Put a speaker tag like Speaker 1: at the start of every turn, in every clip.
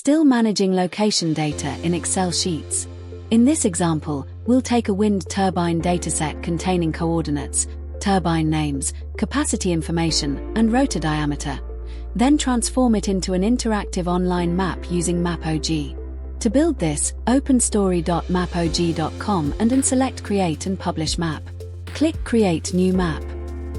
Speaker 1: Still managing location data in Excel sheets? In this example, we'll take a wind turbine dataset containing coordinates, turbine names, capacity information, and rotor diameter. Then transform it into an interactive online map using MAPOG. To build this, open story.mapog.com and then select Create and Publish Map. Click Create New Map.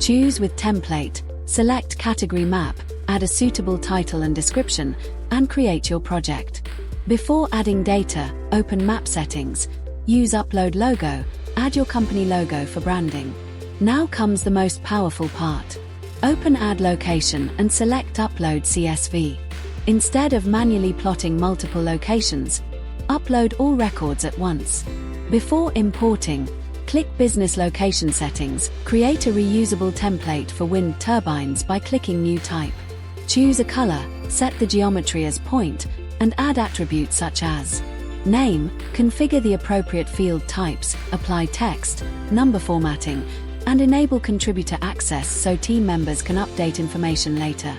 Speaker 1: Choose with Template, select Category Map, add a suitable title and description, and create your project. Before adding data, open Map Settings, use Upload Logo, add your company logo for branding. Now comes the most powerful part. Open Add Location and select Upload CSV. Instead of manually plotting multiple locations, upload all records at once. Before importing, click Business Location Settings, create a reusable template for wind turbines by clicking New Type. Choose a color, set the geometry as point, and add attributes such as name, configure the appropriate field types, apply text, number formatting, and enable contributor access so team members can update information later.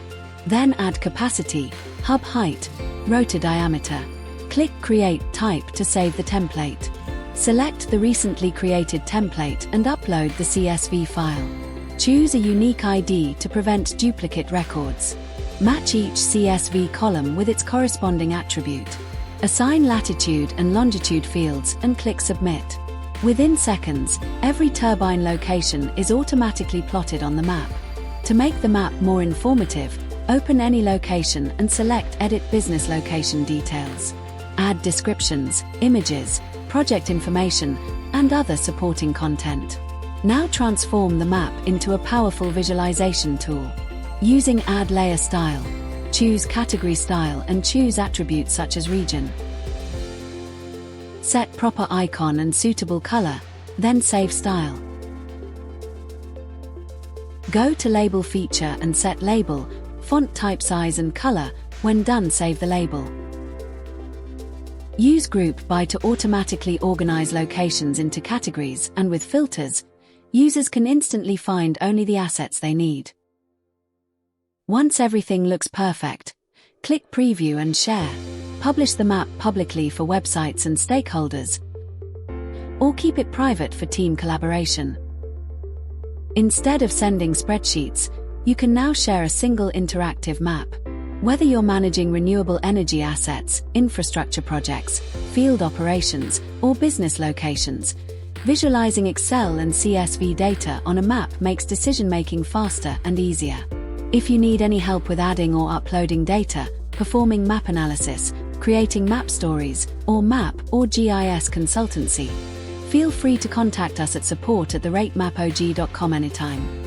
Speaker 1: Then add capacity, hub height, rotor diameter. Click Create Type to save the template. Select the recently created template and upload the CSV file. Choose a unique ID to prevent duplicate records. Match each CSV column with its corresponding attribute. Assign latitude and longitude fields and click Submit. Within seconds, every turbine location is automatically plotted on the map. To make the map more informative, open any location and select Edit Business Location Details. Add descriptions, images, project information, and other supporting content. Now transform the map into a powerful visualization tool. Using Add Layer Style, choose Category Style and choose attributes such as region. Set proper icon and suitable color, then save style. Go to Label feature and set label, font type size and color. When done, save the label. Use Group By to automatically organize locations into categories, and with filters, users can instantly find only the assets they need. Once everything looks perfect, click Preview and Share. Publish the map publicly for websites and stakeholders, or keep it private for team collaboration. Instead of sending spreadsheets, you can now share a single interactive map. Whether you're managing renewable energy assets, infrastructure projects, field operations, or business locations, visualizing Excel and CSV data on a map makes decision-making faster and easier. If you need any help with adding or uploading data, performing map analysis, creating map stories, or map or GIS consultancy, feel free to contact us at support@mapog.com anytime.